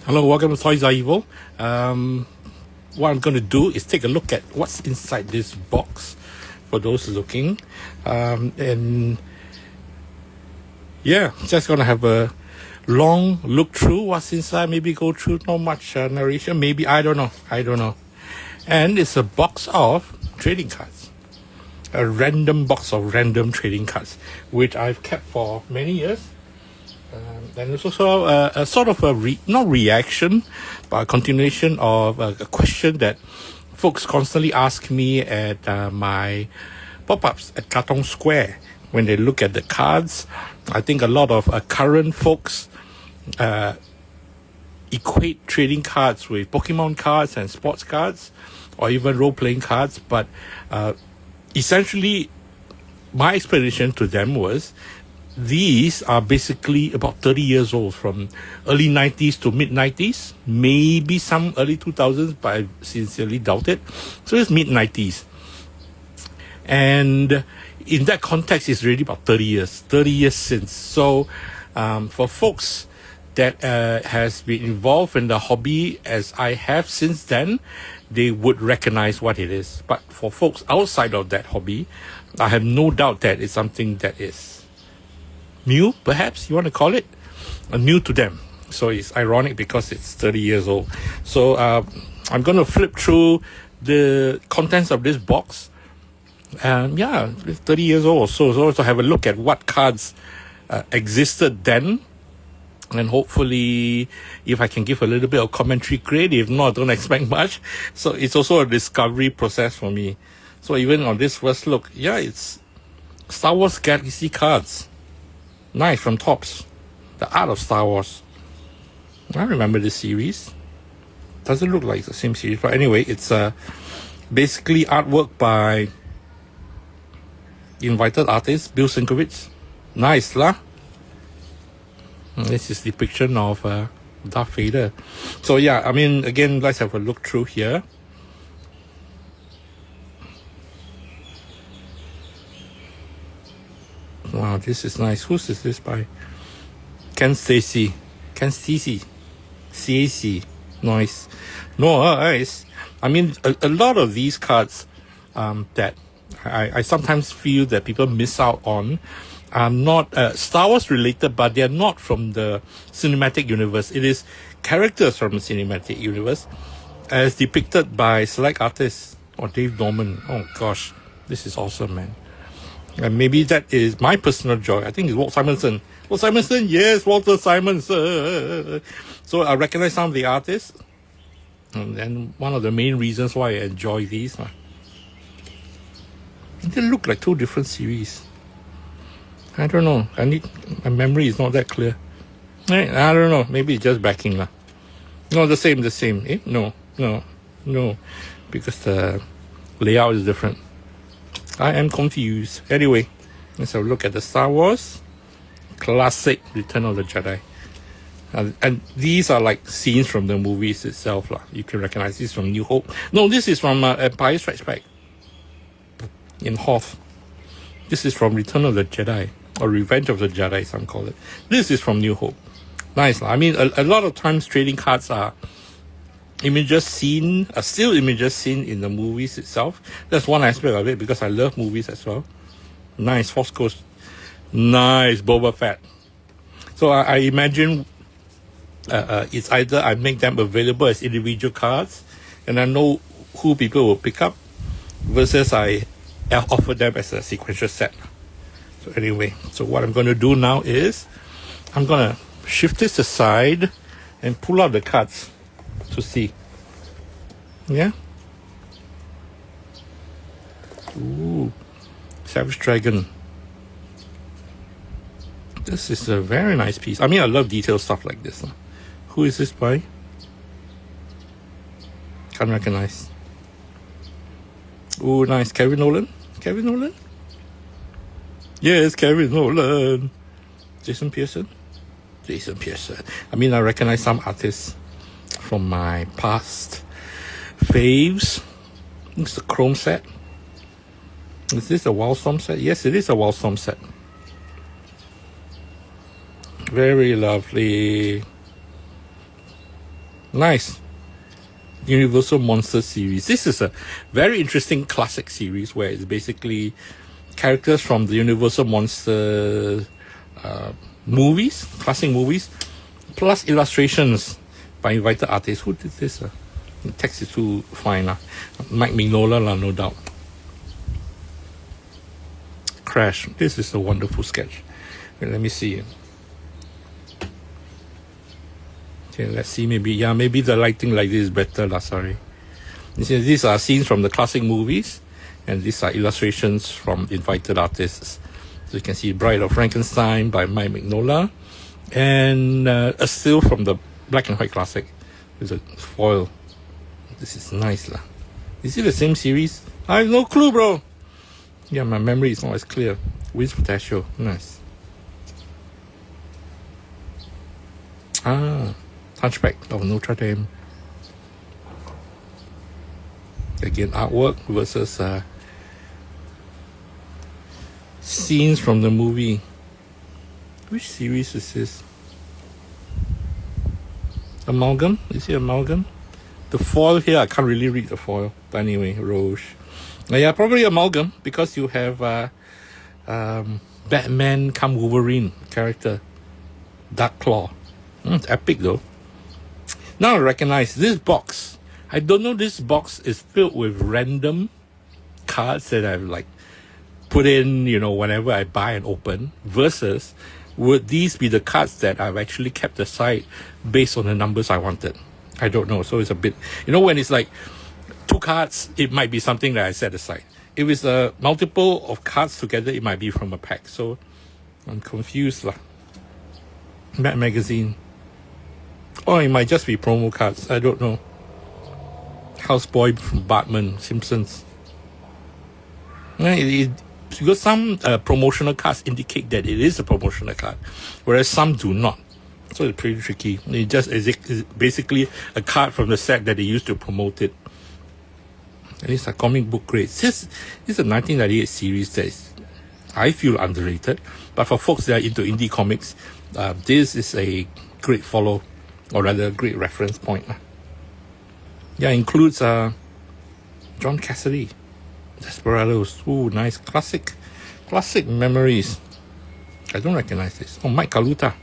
Hello, welcome to TOYSREVIL. What I'm going to do is take a look at what's inside this box for those looking. And yeah, just going to have a long look through what's inside, maybe go through not much narration, maybe, I don't know. And it's a box of trading cards. A random box of random trading cards, which I've kept for many years. And it's also a sort of not reaction, but a continuation of a question that folks constantly ask me at my pop-ups at Katong Square when they look at the cards. I think a lot of current folks equate trading cards with Pokemon cards and sports cards, or even role-playing cards. But essentially, my explanation to them was, these are basically about 30 years old, from early 90s to mid 90s, maybe some early 2000s, but I sincerely doubt it. So it's mid 90s. And in that context, it's really about 30 years since. So for folks that has been involved in the hobby as I have since then, they would recognize what it is. But for folks outside of that hobby, I have no doubt that it's something that is new, perhaps you want to call it, new to them. So it's ironic because it's 30 years old. So I'm going to flip through the contents of this box. Yeah, it's 30 years old. So to have a look at what cards existed then. And hopefully, if I can give a little bit of commentary grade, if not, don't expect much. So it's also a discovery process for me. So even on this first look, yeah, it's Star Wars Galaxy cards. Nice, from Topps. The Art of Star Wars. I remember this series. Doesn't look like the same series, but anyway, it's basically artwork by invited artist Bill Sienkiewicz. Nice lah. This is depiction of Darth Vader. So yeah, I mean, again, let's have a look through here. Wow, this is nice. Whose is this by? Ken Stacy. CAC. Nice. Nice. I mean, a lot of these cards that I sometimes feel that people miss out on are not Star Wars related, but they're not from the cinematic universe. It is characters from the cinematic universe as depicted by select artists or Dave Norman. Oh gosh, this is awesome, man. And maybe that is my personal joy. I think it's Walt Simonson. Yes, Walter Simonson. So I recognize some of the artists. And then one of the main reasons why I enjoy these. They look like two different series. I don't know. My memory is not that clear. I don't know. Maybe it's just backing. No, the same. No. Because the layout is different. I am confused. Anyway, let's have a look at the Star Wars classic Return of the Jedi. And these are like scenes from the movies itself. You can recognize this from New Hope. No, this is from Empire Strikes Back in Hoth. This is from Return of the Jedi, or Revenge of the Jedi, some call it. This is from New Hope. Nice. I mean, a lot of times trading cards are still images seen in the movies itself. That's one aspect of it, because I love movies as well. Nice, Force Ghost. Nice, Boba Fett. So I imagine it's either I make them available as individual cards, and I know who people will pick up, versus I offer them as a sequential set. So anyway, so what I'm going to do now is I'm going to shift this aside and pull out the cards to see. Yeah. Ooh, Savage Dragon. This is a very nice piece. I mean, I love detailed stuff like this. Who is this by? Can't recognize. Ooh, nice. Kevin Nolan? Yes, Kevin Nolan. Jason Pearson. I mean, I recognize some artists from my past faves. It's the Chrome set. Is this a Wildstorm set? Yes, it is a Wildstorm set. Very lovely. Nice. Universal Monsters series. This is a very interesting classic series where it's basically characters from the Universal Monster movies, classic movies, plus illustrations by invited artists. Who did this? The text is too fine. Mike Mignola, no doubt. Crash. This is a wonderful sketch. Wait, let me see. Okay, let's see. Maybe the lighting like this is better. Sorry. These are scenes from the classic movies, and these are illustrations from invited artists. So you can see Bride of Frankenstein by Mike Mignola, and a still from the black and white classic with a foil. This is nice lah. Is it the same series? I have no clue, bro. Yeah, my memory is not as clear. Wiz Potasio. Nice. Hunchback of Notre Dame. Again, artwork versus scenes from the movie. Which series is this? Amalgam? Is it Amalgam? The foil here, I can't really read the foil. But anyway, Roche. Yeah, probably Amalgam, because you have Batman come Wolverine character. Dark Claw. It's epic though. Now I recognize this box. I don't know, this box is filled with random cards that I've like put in, whenever I buy and open, versus would these be the cards that I've actually kept aside based on the numbers I wanted? I don't know. So it's a bit, when it's like 2 cards, it might be something that I set aside. If it's a multiple of cards together, it might be from a pack. So I'm confused lah. Mad Magazine. Or it might just be promo cards. I don't know. Houseboy from Batman, Simpsons. Because some promotional cards indicate that it is a promotional card, whereas some do not. So it's pretty tricky. It just is basically a card from the set that they used to promote it. And it's a comic book grade. This is a 1998 series that is, I feel, underrated. But for folks that are into indie comics, this is a great follow, or rather a great reference point. Yeah, includes John Cassidy, Desperados. Ooh, nice. Classic memories. I don't recognize this. Oh, Mike Kaluta.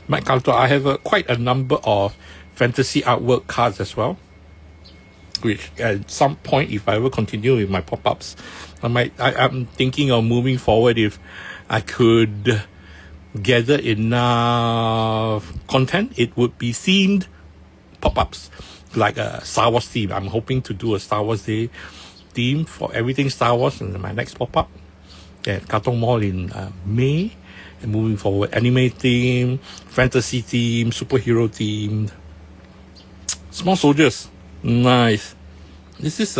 I have quite a number of fantasy artwork cards as well, which at some point, if I ever continue with my pop-ups, I'm thinking of moving forward if I could gather enough content. It would be themed pop-ups, like a Star Wars theme. I'm hoping to do a Star Wars Day theme for everything Star Wars in my next pop-up at Katong Mall in May. And moving forward, anime theme, fantasy theme, superhero theme. Small Soldiers. Nice. This is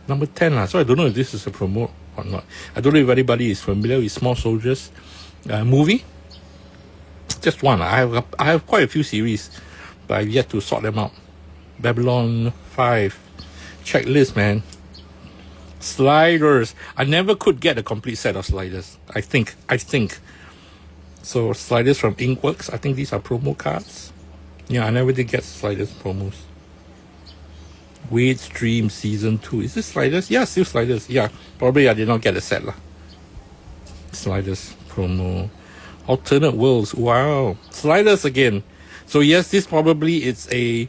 number 10 so I don't know if this is a promo or not. I don't know if anybody is familiar with Small Soldiers movie. Just one. I have quite a few series, but I've yet to sort them out. Babylon 5. Checklist, man. Sliders. I never could get a complete set of sliders. I think. So sliders from Inkworks. I think these are promo cards. Yeah, I never did get sliders promos. Wade's Dream Season 2. Is this sliders? Yeah, still sliders. Yeah, probably I did not get a set lah. Sliders promo. Alternate Worlds. Wow. Sliders again. So yes, this probably is a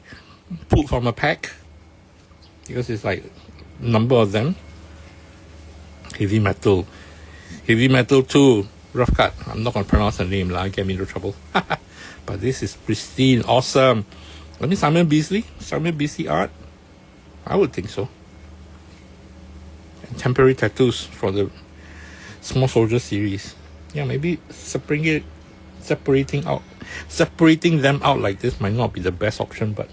pulled from a pack, because it's like a number of them. Heavy Metal 2. Rough cut. I'm not going to pronounce the name lah. Get me into trouble. But this is pristine. Awesome. I mean, Simon Beasley art. I would think so. And temporary tattoos for the Small Soldier series. Yeah, maybe separating them out like this might not be the best option, but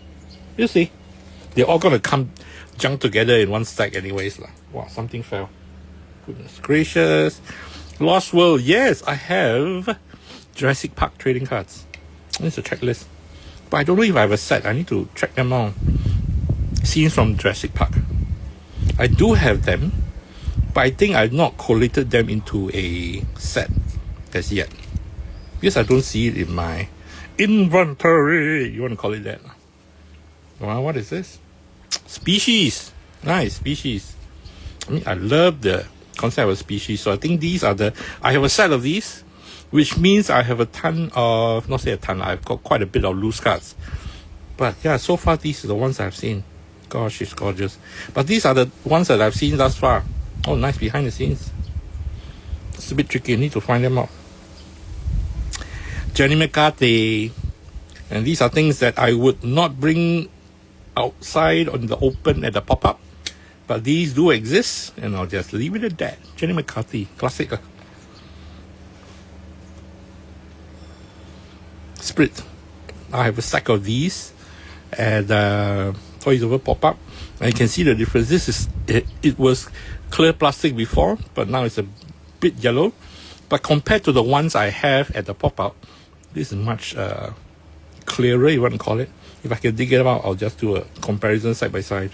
you see, they're all gonna come junk together in one stack anyways lah. Wow, something fell. Goodness gracious. Lost World. Yes, I have Jurassic Park trading cards. It's a checklist, but I don't know if I have a set. I need to track them out. Scenes from Jurassic Park. I do have them, but I think I've not collated them into a set as yet, because I don't see it in my inventory. You want to call it that? Wow, what is this? Species. Nice, species. I mean, I love the concept of species. So I think these are I have a set of these, which means I have a ton of, not say a ton, I've got quite a bit of loose cards. But yeah, so far these are the ones I've seen. Gosh, it's gorgeous. But these are the ones that I've seen thus far. Oh, nice behind the scenes. It's a bit tricky. I need to find them out. Jenny McCarthy. And these are things that I would not bring outside on the open at the pop-up. But these do exist, and I'll just leave it at that. Jenny McCarthy, classic. Sprit. I have a stack of these at TOYSREVIL pop-up. And you can see the difference. This is it was clear plastic before, but now it's a bit yellow. But compared to the ones I have at the pop-up, this is much clearer, you want to call it. If I can dig it out, I'll just do a comparison side by side.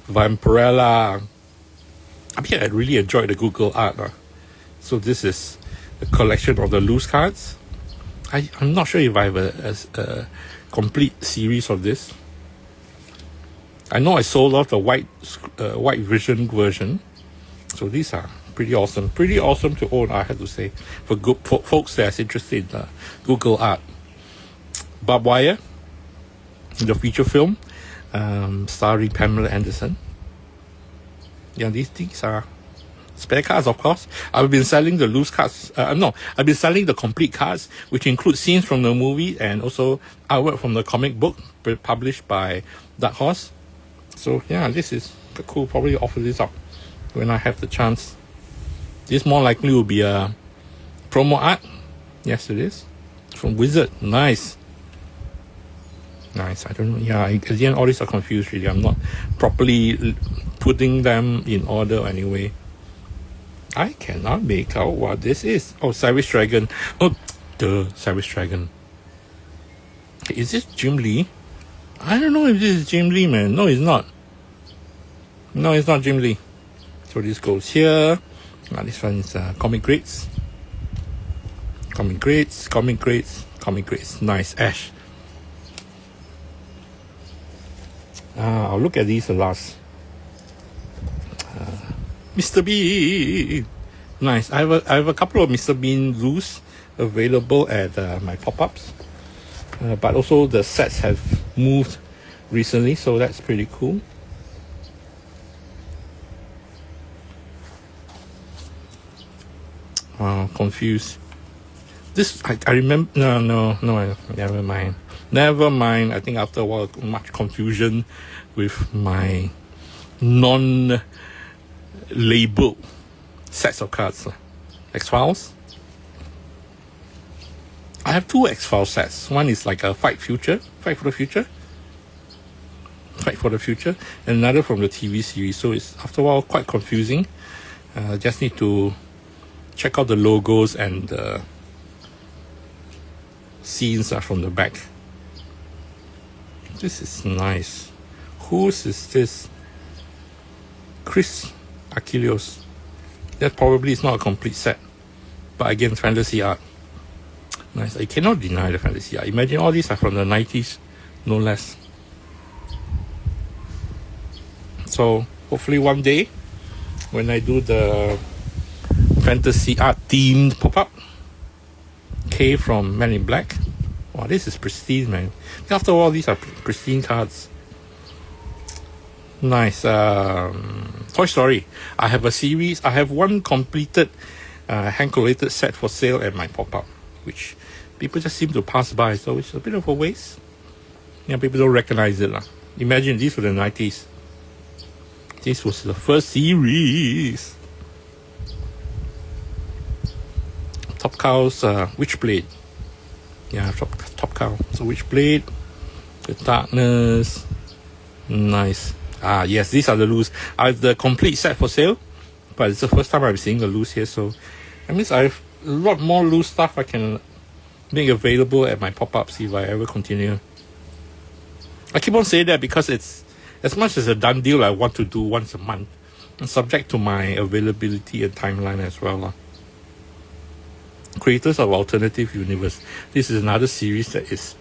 Vampirella. I mean, I really enjoyed the Google art. So this is a collection of the loose cards. I'm not sure if I have a complete series of this. I know I sold off the white vision version. So these are pretty awesome. Pretty awesome to own, I have to say. For folks that's interested in Google art. Barbed Wire, the feature film, starring Pamela Anderson. Yeah, these things are spare cards, of course. I've been selling the loose cards. I've been selling the complete cards, which include scenes from the movie and also artwork from the comic book published by Dark Horse. So yeah, this is cool. Probably offer this up when I have the chance. This more likely will be a promo art. Yes, it is. From Wizard. Nice. Nice. I don't know. Yeah, at the end, all these are confused really. I'm not properly putting them in order anyway. I cannot make out what this is. Oh, Savage Dragon. Oh, the Savage Dragon. Is this Jim Lee? I don't know if this is Jim Lee, man. No, it's not. No, it's not Jim Lee. So this goes here. This one is Comic Grades. Comic Grades, Comic Grades, Comic Grades. Nice. Ash. I'll look at these last. Mr. Bean. Nice. I have a couple of Mr. Bean loose available at my pop-ups. But also the sets have moved recently, so that's pretty cool. Confused. This I remember. No. Never mind. Never mind. I think after a while, much confusion with my non-labeled sets of cards. X-Files. I have two X-Files sets. One is like a Fight for the Future. And another from the TV series. So it's after a while quite confusing. Just need to check out the logos and the scenes are from the back. This is nice. Whose is this? Chris Achilleos. That probably is not a complete set. But again, fantasy art. Nice. I cannot deny the fantasy art. Imagine all these are from the 90s, no less. So hopefully one day, when I do the fantasy art themed pop-up, K from Men in Black. Wow, this is pristine, man. After all, these are pristine cards. Nice. Toy Story. I have a series. I have one completed hand-collated set for sale at my pop-up, which people just seem to pass by, so it's a bit of a waste. Yeah, people don't recognize it. Imagine these were the 90s. This was the first series. Top Cow's Witchblade. Yeah, Top Cow. So Witchblade. The Darkness. Nice. Yes, these are the loose. I have the complete set for sale, but it's the first time I'm seeing the loose here, so that means I have a lot more loose stuff I can make available at my pop-ups if I ever continue. I keep on saying that because it's as much as a done deal I want to do once a month, and subject to my availability and timeline as well. Creators of Alternative Universe. This is another series that is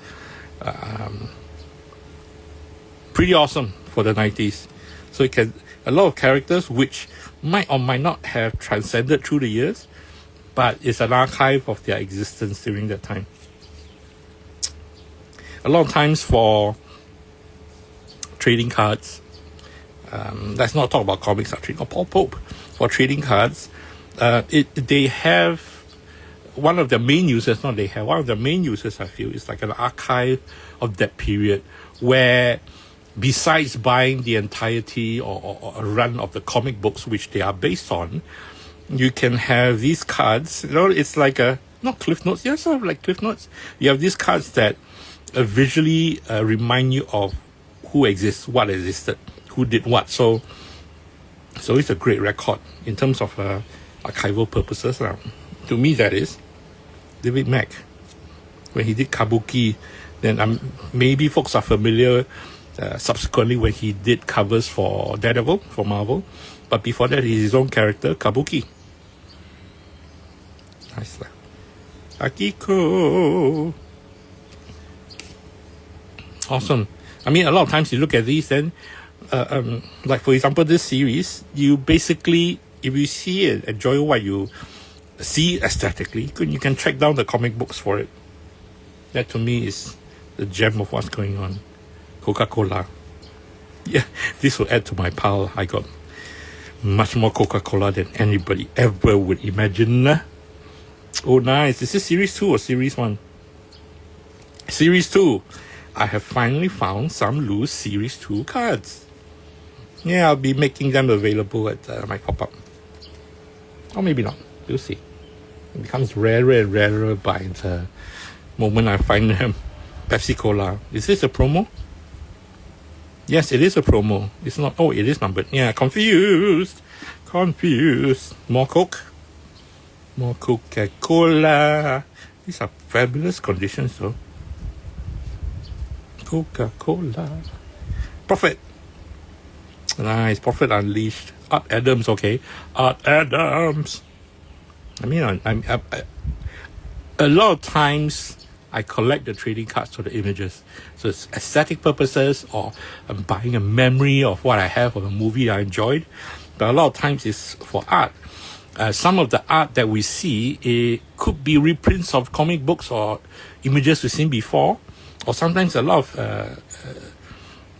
pretty awesome for the 90s. So it can, a lot of characters which might or might not have transcended through the years, but it's an archive of their existence during that time. A lot of times for trading cards, let's not talk about comics or trading, or Paul Pope. For trading cards, they have one of the main uses, one of the main uses I feel is like an archive of that period where, besides buying the entirety or a run of the comic books which they are based on, you can have these cards. You know, it's like not Cliff Notes, yeah, sort of like Cliff Notes. You have these cards that visually remind you of who exists, what existed, who did what. So it's a great record in terms of archival purposes. To me, that is David Mack when he did Kabuki. Then maybe folks are familiar subsequently when he did covers for Daredevil for Marvel, but before that he's his own character, Kabuki. Nice. Akiko. Awesome. I mean, a lot of times you look at these, then like for example this series, you basically, if you see it, enjoy what you see aesthetically, you can track down the comic books for it. That to me is the gem of what's going on. Coca-Cola. Yeah, this will add to my pile. I got much more Coca-Cola than anybody ever would imagine. Oh, nice. Is this series 2 or series 1? Series 2. I have finally found some loose series 2 cards. Yeah, I'll be making them available at my pop-up. Or maybe not. We'll see. It becomes rarer and rarer by the moment I find them. Pepsi Cola. Is this a promo? Yes, it is a promo. It's not. Oh, it is numbered. Yeah, confused. More Coke. More Coca-Cola. These are fabulous conditions, though. Coca-Cola. Prophet. Nice. Prophet Unleashed. Art Adams, okay. Art Adams. I mean, a lot of times I collect the trading cards for the images. So it's aesthetic purposes, or I'm buying a memory of what I have of a movie I enjoyed. But a lot of times it's for art. Some of the art that we see, it could be reprints of comic books or images we've seen before. Or sometimes a lot of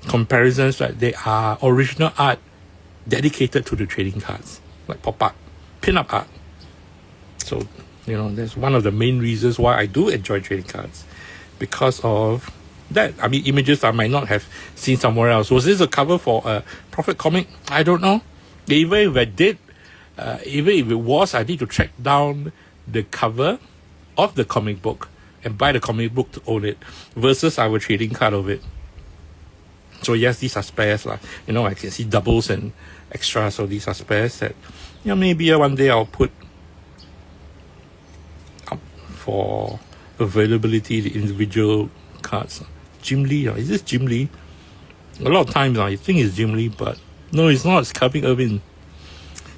comparisons, right? They are original art dedicated to the trading cards, like pop art, pin-up art. So, you know, that's one of the main reasons why I do enjoy trading cards, because of that. I mean, images I might not have seen somewhere else. Was this a cover for a Prophet comic? I don't know. Even if I did, even if it was, I need to track down the cover of the comic book and buy the comic book to own it, versus our trading card of it. So yes, these are spares. You know, I can see doubles and extras, so these are spares that, you know, maybe one day I'll put up for availability, the individual cards. Jim Lee, is this Jim Lee? A lot of times I think it's Jim Lee, but no, it's not. It's Calvin Irvin.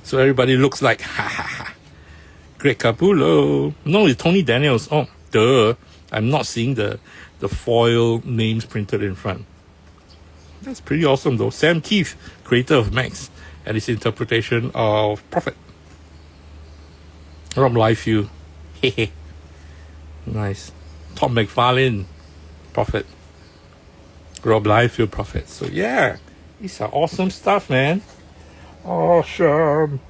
So everybody looks like, ha ha ha. Greg Capullo. No, it's Tony Daniels. Oh, duh. I'm not seeing the foil names printed in front. That's pretty awesome though. Sam Keith, creator of Max, and his interpretation of Prophet. Rob Liefeld. Hehe. Nice. Tom McFarlane, Prophet. Rob Liefeld, Prophet. So yeah, these are awesome stuff, man. Awesome.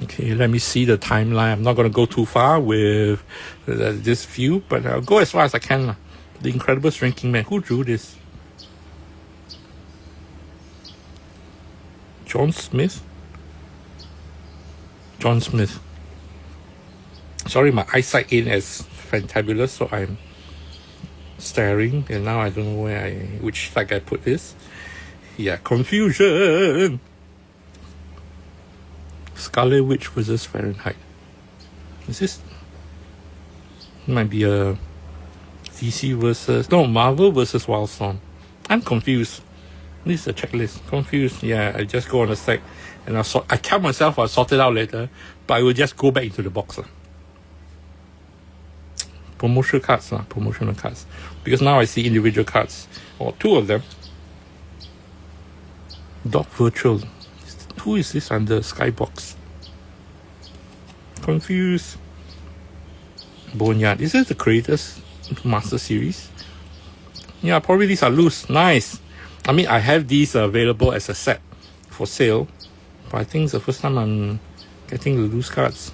Okay, let me see the timeline. I'm not going to go too far with this view, but I'll go as far as I can. The Incredible Shrinking Man. Who drew this? John Smith? John Smith. Sorry, my eyesight ain't as fantabulous, so I'm staring, and now I don't know which side I put this. Yeah, confusion. Scarlet Witch versus Fahrenheit. Is this? Might be a DC versus... No, Marvel versus Wildstorm. I'm confused. This is a checklist. Confused. Yeah, I just go on a sec and I tell myself I'll sort it out later, but I will just go back into the box. Promotional cards, promotional cards. Because now I see individual cards, or two of them. Dog Virtual. Who is this under? Skybox. Confused. Boneyard. Is this the Creators Master Series? Yeah, probably these are loose. Nice. I mean, I have these available as a set for sale, but I think it's the first time I'm getting the loose cards.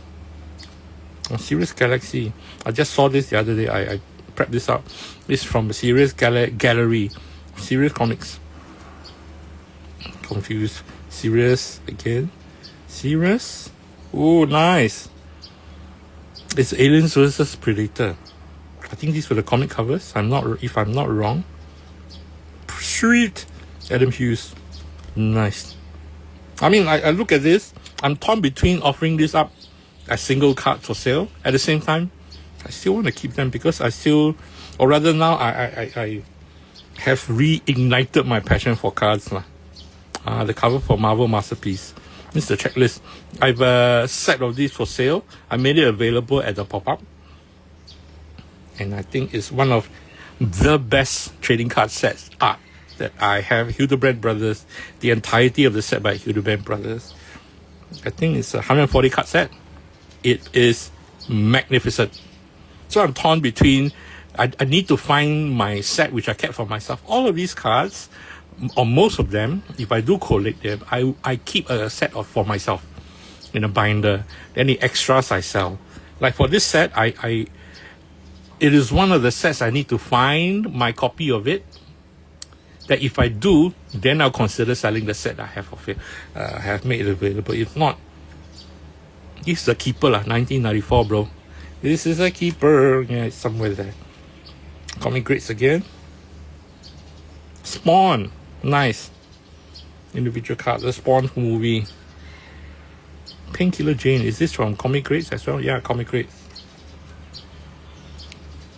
Serious Galaxy. I just saw this the other day. I prepped this up. This is from Serious Gallery. Serious Comics. Confused. Serious again. Serious. Oh, nice. It's Aliens vs Predator. I think these were the comic covers. If I'm not wrong. Sweet. Adam Hughes. Nice. I mean, I look at this. I'm torn between offering this up as single card for sale. At the same time, I still want to keep them because I still, or rather now, I have reignited my passion for cards. The cover for Marvel Masterpiece. This is the checklist. I have a set of these for sale. I made it available at the pop-up. And I think it's one of the best trading card sets that I have. Hildebrand Brothers. The entirety of the set by Hildebrand Brothers. I think it's a 140 card set. It is magnificent. So I'm torn between, I need to find my set which I kept for myself. All of these cards, or most of them, if I do collect them, I keep a set for myself in a binder. Any extras I sell. Like for this set, it is one of the sets I need to find my copy of it. That if I do, then I'll consider selling the set I have of it. Have made it available. If not, this is a keeper 1994, bro. This is a keeper. Yeah, it's somewhere there. Comic Grades again. Spawn. Nice. Individual card. The Spawn movie. Painkiller Jane. Is this from Comic Grades as well? Yeah, Comic Grades.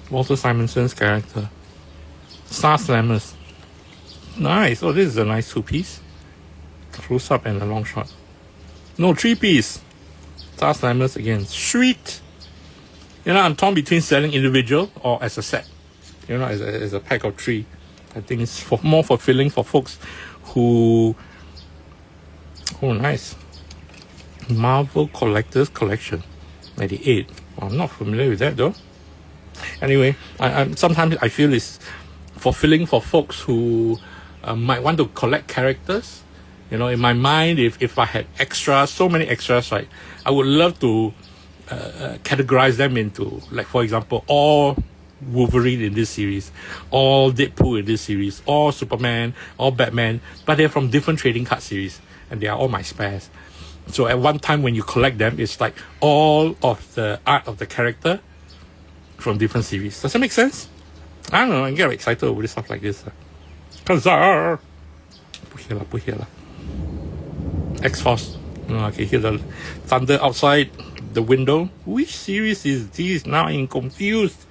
Walter Simonson's character. Star Slammers. Nice. Oh, this is a nice two-piece. Close up and a long shot. No, three-piece. Star Slammers again. Sweet. You know, I'm torn between selling individual or as a set. You know, as a pack of three. I think it's more fulfilling for folks who... Oh, nice. Marvel Collector's Collection. 98. Well, I'm not familiar with that though. Anyway, sometimes I feel it's fulfilling for folks who might want to collect characters. You know, in my mind, if I had extras, so many extras, right, I would love to categorize them into, like, for example, all Wolverine in this series, all Deadpool in this series, all Superman, all Batman, but they're from different trading card series, and they are all my spares. So at one time when you collect them, it's like all of the art of the character from different series. Does that make sense? I don't know, I get excited over stuff like this. Kazar! Put here. X-Force. I can hear the thunder outside the window. Which series is this? Now I'm confused.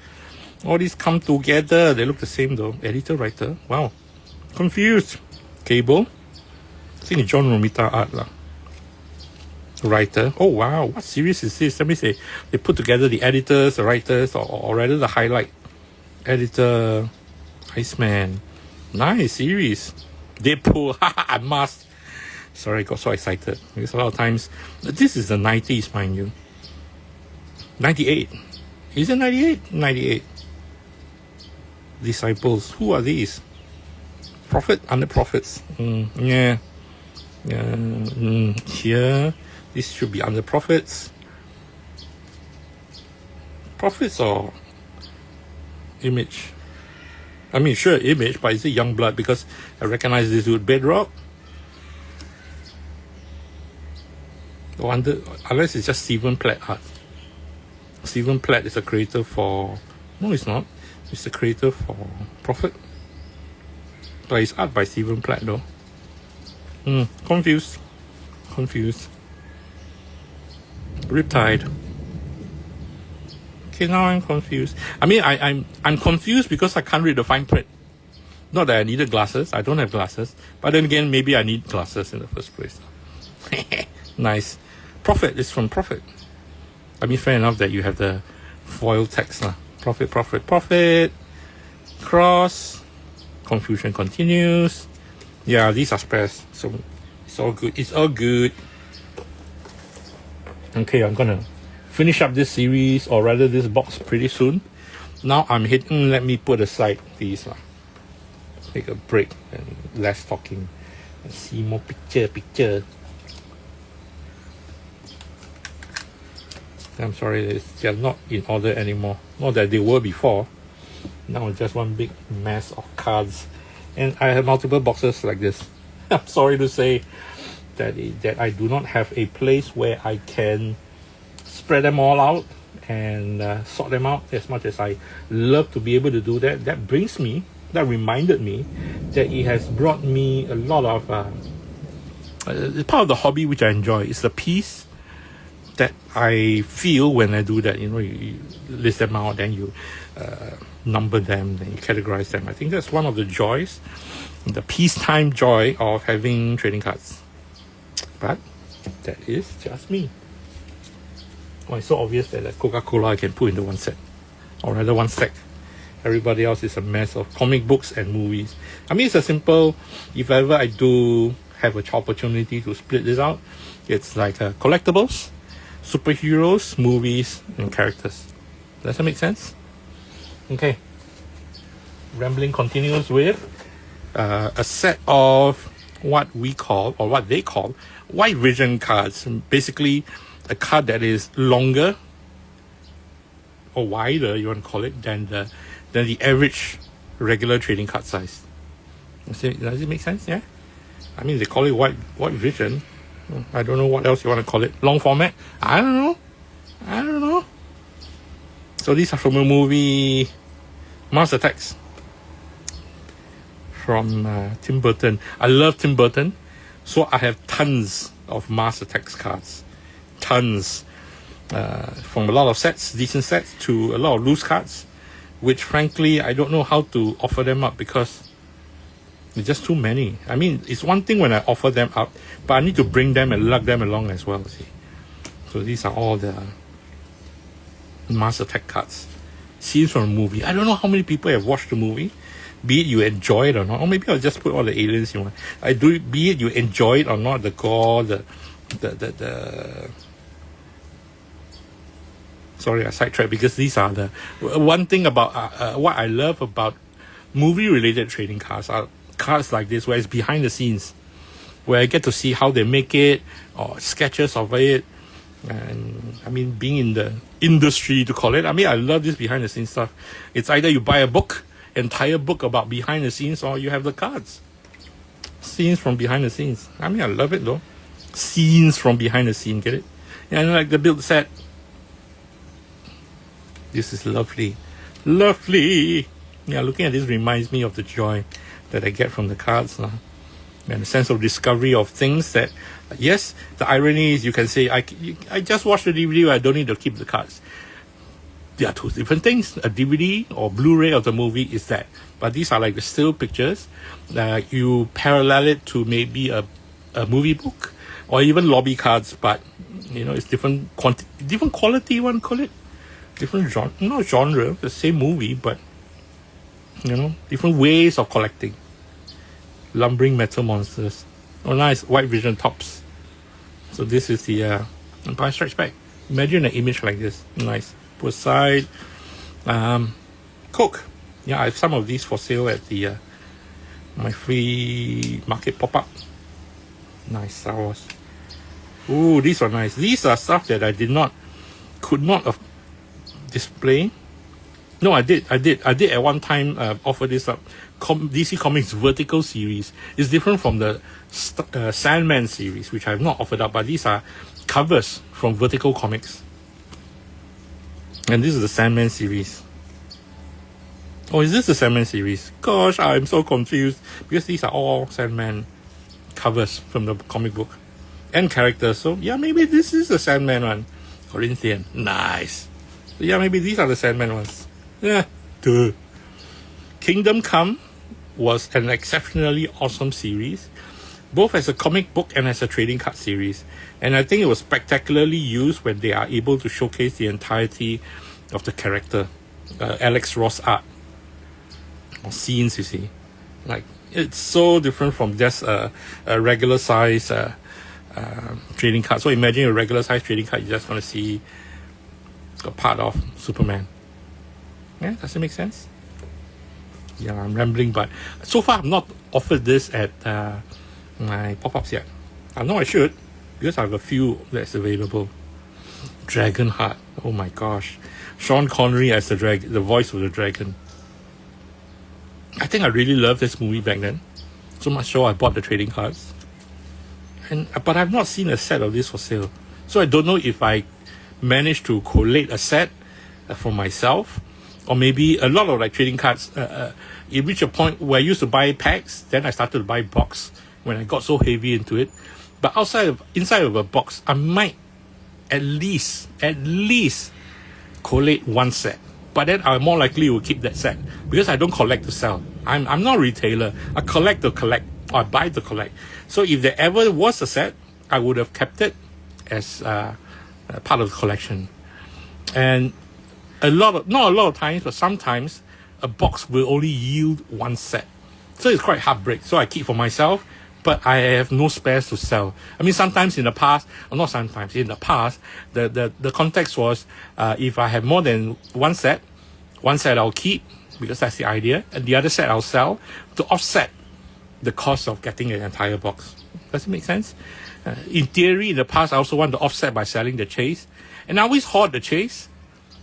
All these come together. They look the same though. Editor, writer. Wow. Confused. Cable. I think it's John Romita art. Writer. Oh wow. What series is this? Let me say. They put together the editors, the writers, or rather the highlight. Editor. Iceman. Nice series. Deadpool. I must. Sorry, I got so excited. Because a lot of times, this is the 90s, mind you. 98. Is it 98? 98. Disciples. Who are these? Prophet? Under Prophets. Yeah. Here. This should be under Prophets. Prophets or Image? I mean, sure, Image, but is it Youngblood? Because I recognize this with Bedrock. Unless it's just Stephen Platt art. Stephen Platt is a creator for... No, it's not. It's the creator for Prophet. But it's art by Stephen Platt though. Confused. Riptide. Okay, now I'm confused. I mean, I'm confused because I can't read the fine print. Not that I needed glasses. I don't have glasses. But then again, maybe I need glasses in the first place. Nice. Prophet is from Prophet. I mean, fair enough that you have the foil text. Profit, profit, profit. Cross. Confusion continues. Yeah, these are spares, so it's all good. It's all good. Okay, I'm gonna finish up this series, or rather this box, pretty soon. Now I'm hitting, let me put aside these. Take a break and less talking. Let's see more picture. I'm sorry, they're not in order anymore. Not that they were before. Now it's just one big mess of cards. And I have multiple boxes like this. I'm sorry to say that I do not have a place where I can spread them all out and sort them out. As much as I love to be able to do that, that reminded me that it has brought me a lot of part of the hobby which I enjoy. It's the peace that I feel when I do that. You list them out, then you number them, then you categorize them. I think that's one of the joys, the peacetime joy of having trading cards. But that is just me. Oh, it's so obvious that the Coca-Cola I can put into one set, or rather one stack. Everybody else is a mess of comic books and movies. I mean, it's a simple, if ever I do have an opportunity to split this out, it's like collectibles, superheroes, movies, and characters. Does that make sense? Okay. Rambling continues with a set of what we call, or what they call, white vision cards. Basically, a card that is longer or wider, you want to call it, than the average regular trading card size. Does it make sense? Yeah. I mean, they call it white vision. I don't know what else you want to call it. Long format? I don't know. So these are from a movie, Mars Attacks, from Tim Burton. I love Tim Burton, so I have tons of Mars Attacks cards. Tons. From a lot of sets, decent sets, to a lot of loose cards, which frankly, I don't know how to offer them up because it's just too many. I mean, it's one thing when I offer them up, but I need to bring them and lug them along as well, see. So these are all the Mars Attack cards. Scenes from a movie. I don't know how many people have watched the movie, be it you enjoy it or not, or maybe I'll just put all the aliens you want. Be it you enjoy it or not, the gore, sorry, I sidetracked, because these are the one thing about what I love about movie-related trading cards are cards like this, where it's behind the scenes, where I get to see how they make it, or sketches of it. And I mean, being in the industry, to call it, I mean, I love this behind the scenes stuff. It's either you buy a book, entire book about behind the scenes, or you have the cards. Scenes from behind the scenes. I mean, I love it though. Scenes from behind the scene, get it? And like the build set. This is lovely. Lovely! Yeah, looking at this reminds me of the joy that I get from the cards now. And a sense of discovery of things that, yes, the irony is you can say, I just watched the DVD, I don't need to keep the cards. They are two different things. A DVD or Blu-ray of the movie is that. But these are like the still pictures. You parallel it to maybe a movie book, or even lobby cards, but, it's different quality, one call it. Different genre, not genre, the same movie, but, different ways of collecting. Lumbering metal monsters. Oh, nice. White vision tops. So this is the Empire Strikes Back. Imagine an image like this. Nice. Put aside. Coke. Yeah, I have some of these for sale at the my free market pop-up. Nice. Star Wars. Ooh, these are nice. These are stuff that I could not have display. No, I did at one time offer this up. DC Comics Vertical series is different from the Sandman series, which I have not offered up, but these are covers from Vertical Comics. And this is the Sandman series. Oh, is this the Sandman series? Gosh, I'm so confused, because these are all Sandman covers from the comic book and characters. So yeah, maybe this is the Sandman one. Corinthian. Nice. So yeah, maybe these are the Sandman ones. Yeah. Duh. Kingdom Come was an exceptionally awesome series, both as a comic book and as a trading card series. And I think it was spectacularly used when they are able to showcase the entirety of the character. Alex Ross art or scenes. You see, like it's so different from just a regular size trading card. So imagine a regular size trading card, you're just going to see a part of Superman. Yeah, does it make sense? Yeah, I'm rambling, but so far I've not offered this at my pop-ups yet. I know I should, because I have a few that's available. Dragonheart, oh my gosh. Sean Connery as the voice of the dragon. I think I really loved this movie back then. So much so I bought the trading cards. But I've not seen a set of this for sale. So I don't know if I managed to collate a set for myself, or maybe a lot of like trading cards. It reached a point where I used to buy packs, then I started to buy box when I got so heavy into it. But inside of a box, I might at least collate one set. But then I more likely will keep that set because I don't collect to sell. I'm not a retailer. I collect to collect, or I buy to collect. So if there ever was a set, I would have kept it as part of the collection. And not a lot of times, but sometimes a box will only yield one set. So it's quite heartbreak. So I keep for myself, but I have no spares to sell. I mean, sometimes in the past, or not sometimes, in the past, the context was, if I have more than one set I'll keep, because that's the idea, and the other set I'll sell to offset the cost of getting an entire box. Does it make sense? In theory, in the past, I also want to offset by selling the chase, and I always hoard the chase,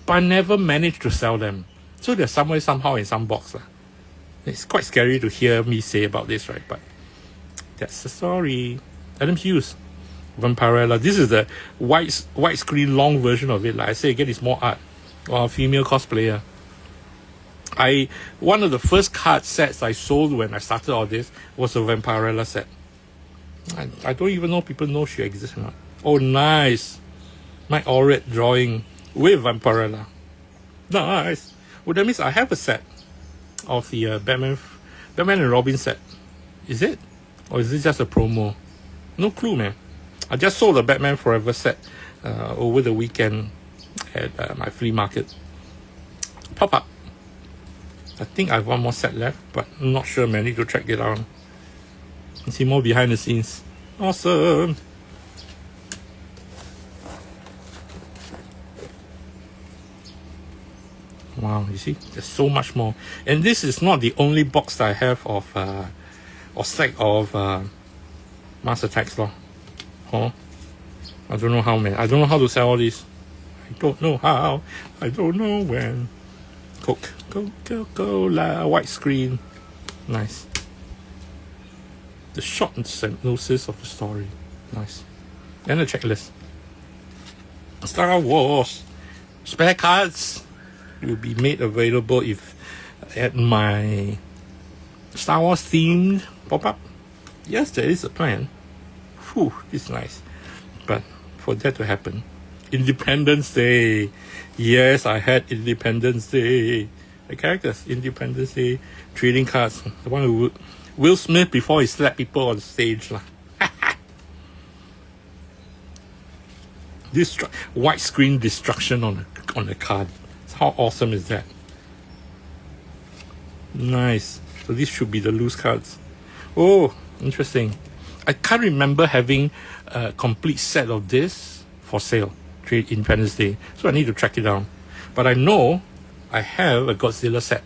but I never managed to sell them. So they're somewhere, somehow in some box. It's quite scary to hear me say about this, right? But that's the story. Adam Hughes, Vampirella. This is the widescreen long version of it. Like I say again, it's more art. Or a female cosplayer. One of the first card sets I sold when I started all this was a Vampirella set. I don't even know people know she exists or not. Oh, nice. My Auret drawing with Vampirella. Nice. Well, that means I have a set of the Batman and Robin set. Is it? Or is this just a promo? No clue, man. I just sold the Batman Forever set over the weekend at my flea market. Pop up. I think I have one more set left, but I'm not sure, man. I need to track it down. And see more behind the scenes. Awesome. Wow, you see, there's so much more. And this is not the only box that I have of or stack of Master Attacks law. Huh? I don't know how, man. I don't know how to sell all these. I don't know how. I don't know when. Coca-Cola, widescreen. Nice. The short synopsis of the story. Nice. And a checklist. Star Wars. Spare cards will be made available if at my Star Wars themed pop-up. Yes, there is a plan. Whew, it's nice. But for that to happen, Independence Day. Yes, I had Independence Day. The characters, Independence Day, trading cards. The one who Will Smith before he slapped people on stage. This widescreen destruction on the card. How awesome is that? Nice. So this should be the loose cards. Oh, interesting. I can't remember having a complete set of this for sale. Trade Independence Day. So I need to track it down. But I know I have a Godzilla set.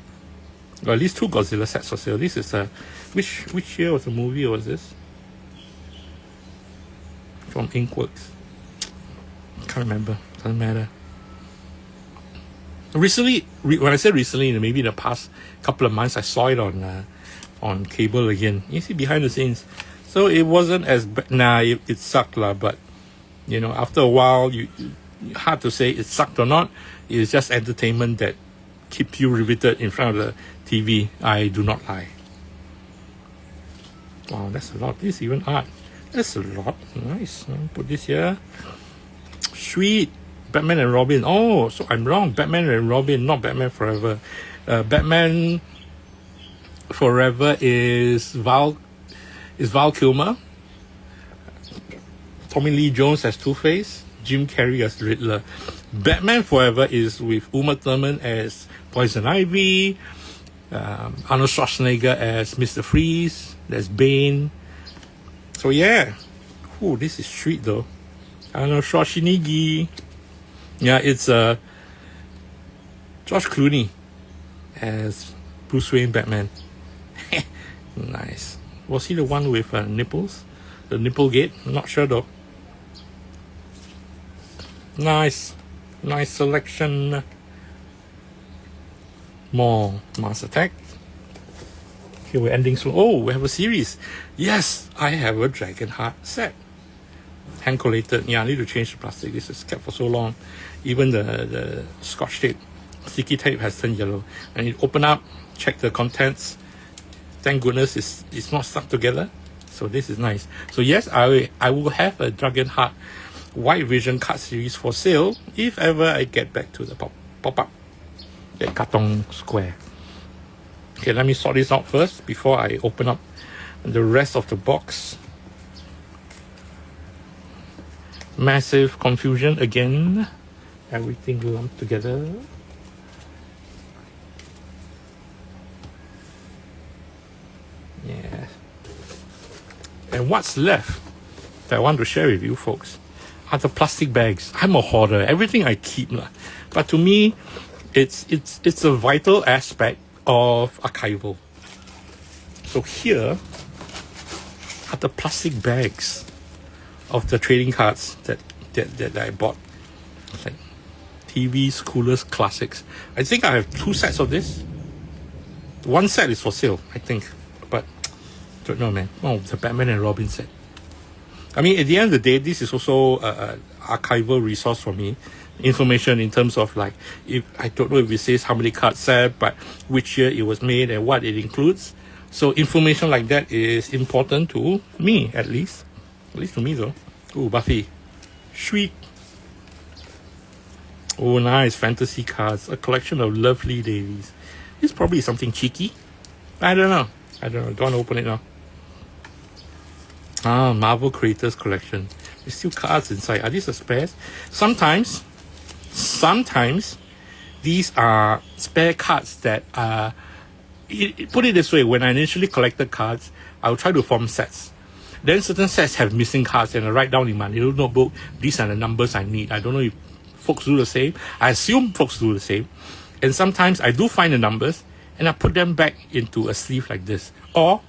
Or at least 2 Godzilla sets for sale. This is a which year was the movie, or was this? From Inkworks. Can't remember. Doesn't matter. Recently, when I say recently, maybe in the past couple of months, I saw it on cable again. You see behind the scenes. So it wasn't as bad. Nah, it sucked lah. But you know, after a while, you hard to say it sucked or not. It's just entertainment that keeps you riveted in front of the TV. I do not lie. Wow, that's a lot. This is even art. That's a lot. Nice. I'll put this here. Sweet. Batman and Robin. Oh, so I'm wrong. Batman and Robin, not Batman Forever. Batman Forever is Val Kilmer. Tommy Lee Jones as Two-Face. Jim Carrey as Riddler. Batman Forever is with Uma Thurman as Poison Ivy, Arnold Schwarzenegger as Mr. Freeze. There's Bane. So yeah, oh, this is sweet though. Arnold Schwarzenegger. Yeah, it's George Clooney as Bruce Wayne Batman. Nice. Was he the one with nipples? The nipple gate? I'm not sure though. Nice. Nice selection. More Mars Attack. Okay, we're ending soon. Oh, we have a series. Yes, I have a Dragon Heart set. Hand collated. Yeah, I need to change the plastic. This is kept for so long. Even the scotch tape, sticky tape has turned yellow. I need to open up, check the contents. Thank goodness it's not stuck together. So this is nice. So yes, I will have a Dragon Heart White Vision card series for sale if ever I get back to the pop-up at Katong Square. Okay, let me sort this out first before I open up the rest of the box. Massive confusion again. Everything lumped together. Yeah. And what's left that I want to share with you folks are the plastic bags. I'm a hoarder. Everything I keep. But to me, it's a vital aspect of archival. So here are the plastic bags of the trading cards that I bought. It's like TV's Coolest Classics. I think I have 2 sets of this. One set is for sale, I think. But don't know, man. Oh, the Batman and Robin set. I mean, at the end of the day, this is also an archival resource for me. Information in terms of like, if I don't know if it says how many cards set, but which year it was made and what it includes. So information like that is important to me, at least to me though. Oh, Buffy, sweet. Oh, nice fantasy cards. A collection of lovely ladies. This probably is something cheeky. I don't know. Don't want to open it now. Ah, Marvel Creators Collection. There's still cards inside. Are these the spares? Sometimes these are spare cards that put it this way, when I initially collected cards, I would try to form sets. Then certain sets have missing cards and I write down in my little notebook, these are the numbers I need. I don't know if folks do the same. I assume folks do the same. And sometimes I do find the numbers and I put them back into a sleeve like this. Or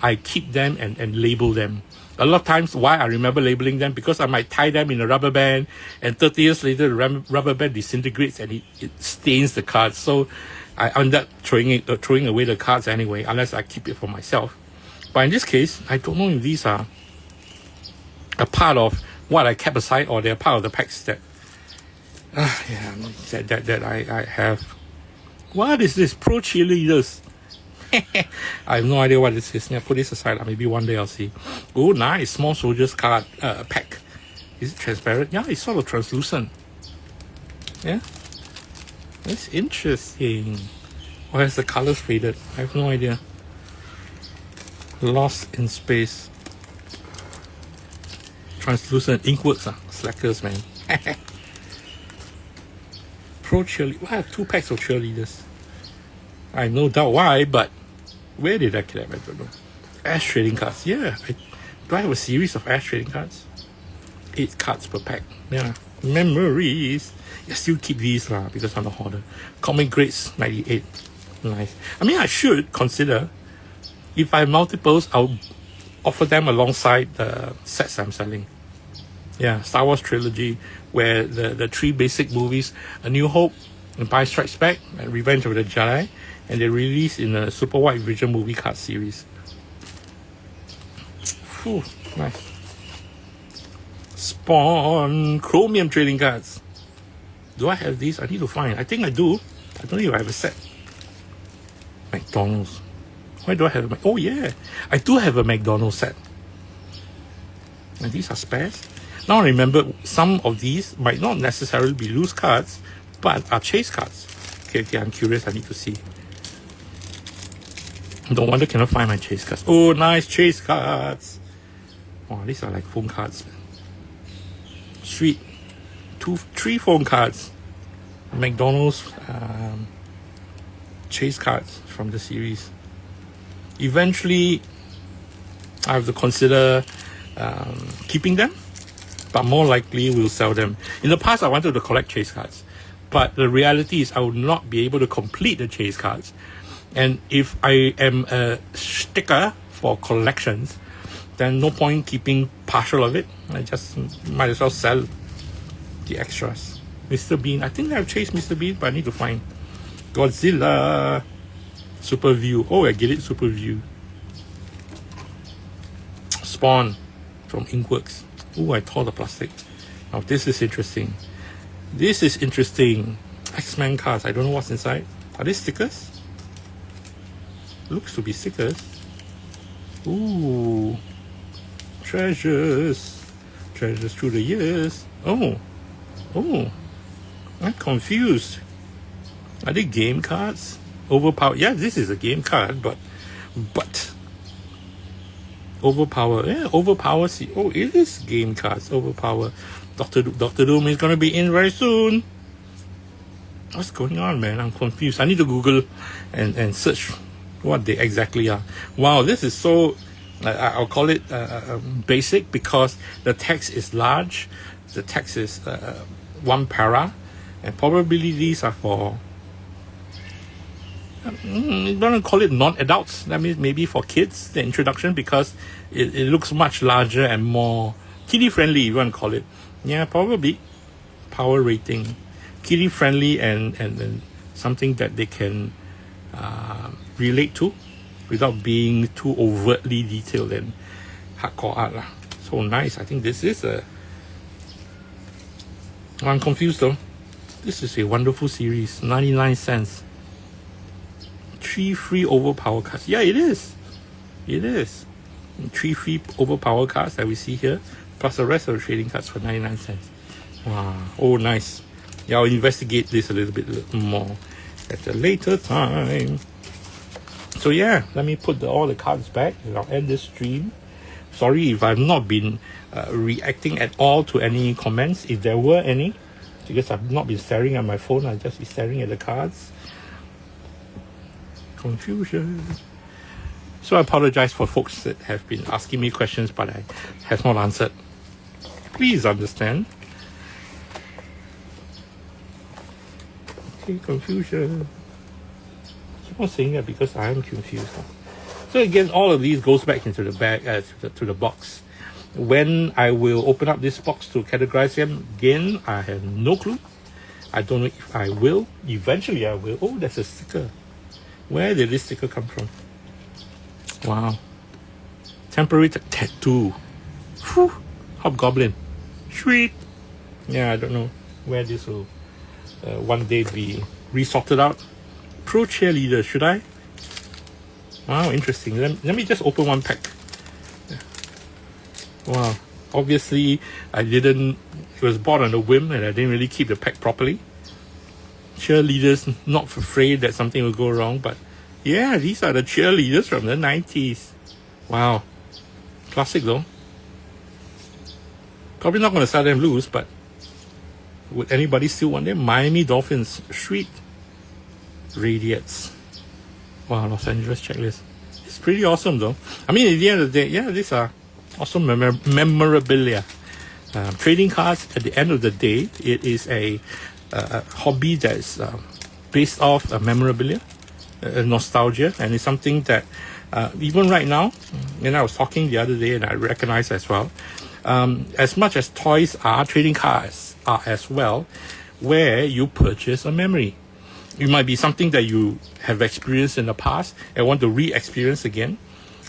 I keep them and label them. A lot of times, why I remember labeling them, because I might tie them in a rubber band and 30 years later the rubber band disintegrates and it stains the cards. So I end up throwing away the cards anyway, unless I keep it for myself. But in this case, I don't know if these are a part of what I kept aside or they're part of the packs that I have. What is this? Pro Cheerleaders. I have no idea what this is. Yeah, put this aside. Maybe one day I'll see. Oh, nice. Small Soldiers card pack. Is it transparent? Yeah, it's sort of translucent. Yeah. That's interesting. Or has the colors faded? I have no idea. Lost in Space. Translucent inkworks. Slackers, man. Pro Cheerleaders. I have 2 packs of cheerleaders. I have no doubt why, but where did I get them? I don't know. Ash trading cards. Yeah. Do I have a series of Ash trading cards? 8 cards per pack. Yeah. Memories. I still keep these because I'm a hoarder. Comic Grades 98. Nice. I mean, I should consider, if I have multiples, I'll offer them alongside the sets I'm selling. Yeah, Star Wars trilogy, where the 3 basic movies, A New Hope, Empire Strikes Back, and Revenge of the Jedi, and they released in a Super White Vision movie card series. Whew, nice. Spawn Chromium trading cards. Do I have these? I need to find. I think I do. I don't know if I have a set. McDonald's. Why do I have a... Oh yeah, I do have a McDonald's set. And these are spares. Now remember, some of these might not necessarily be loose cards, but are chase cards. Okay, I'm curious. I need to see. No wonder I cannot find my chase cards. Oh, nice chase cards. Oh, these are like phone cards. Sweet. 3 phone cards. McDonald's chase cards from the series. Eventually, I have to consider keeping them, but more likely we'll sell them. In the past, I wanted to collect chase cards, but the reality is I would not be able to complete the chase cards. And if I am a sticker for collections, then no point keeping partial of it. I just might as well sell the extras. Mr. Bean, I think I've chased Mr. Bean, but I need to find Godzilla. Super View. Oh, I get it, Super View. Spawn from Inkworks. Oh, I tore the plastic. Now this is interesting. This is interesting. X-Men cards. I don't know what's inside. Are they stickers? Looks to be stickers. Ooh. Treasures. Treasures through the years. Oh. Oh. I'm confused. Are they game cards? Overpower. Yeah, this is a game card, but Overpower. Yeah, Overpower. See, oh, it is game cards. Overpower. Doctor Doom is gonna be in very soon. What's going on, man? I'm confused. I need to Google and search what they exactly are. Wow, this is so. I'll call it basic because the text is large. The text is one para, and probably these are for. I'm gonna call it non-adults. That means maybe for kids, the introduction, because it looks much larger and more kiddie friendly, you want to call it. Yeah, probably. Power rating. Kiddie friendly and something that they can relate to without being too overtly detailed and hardcore art lah. So nice. I think this is a. I'm confused though. This is a wonderful series. 99 cents. 3 free overpower cards. Yeah, it is. It is. 3 free overpower cards that we see here, plus the rest of the trading cards for 99 cents. Wow. Oh, nice. Yeah, I'll investigate this a little bit more at a later time. So yeah, let me put all the cards back and I'll end this stream. Sorry if I've not been reacting at all to any comments, if there were any, because I've not been staring at my phone. I'll just be staring at the cards. Confusion. So I apologize for folks that have been asking me questions but I have not answered. Please understand. Okay, confusion. I keep on saying that because I am confused. So again, all of these goes back into the bag, to the box. When I will open up this box to categorize them, again, I have no clue. I don't know if I will. Eventually I will. Oh, there's a sticker. Where did this sticker come from? Wow. Temporary tattoo. Whew. Hobgoblin. Sweet. Yeah, I don't know where this will one day be resorted out. Pro cheerleader, should I? Wow, interesting. Let me just open one pack. Wow. Obviously, I didn't. It was bought on a whim and I didn't really keep the pack properly. Cheerleaders, not afraid that something will go wrong, but yeah, these are the cheerleaders from the 90s. Wow. Classic though. Probably not going to sell them loose, but would anybody still want them? Miami Dolphins, sweet. Radiates. Wow, Los Angeles checklist. It's pretty awesome though. I mean, at the end of the day, yeah, these are awesome memorabilia. Trading cards, at the end of the day, it is a hobby that is based off memorabilia, nostalgia, and it's something that even right now, and I was talking the other day and I recognize as well, as much as toys are, trading cards are as well, where you purchase a memory. It might be something that you have experienced in the past and want to re-experience again,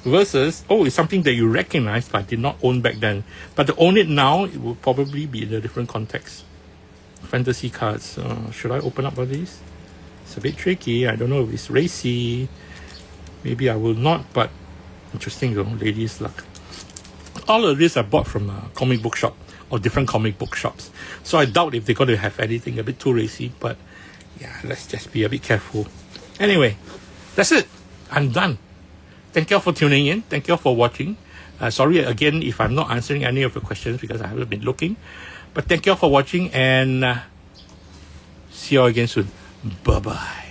versus, oh, it's something that you recognize but did not own back then. But to own it now, it will probably be in a different context. Fantasy cards. Should I open up all these? It's a bit tricky. I don't know if it's racy. Maybe I will not, but interesting though. Ladies' luck. All of this I bought from a comic book shop or different comic book shops. So I doubt if they're going to have anything a bit too racy, but yeah, let's just be a bit careful. Anyway, that's it. I'm done. Thank you all for tuning in. Thank you all for watching. Sorry again if I'm not answering any of your questions because I haven't been looking. But thank you all for watching and see you all again soon. Bye-bye.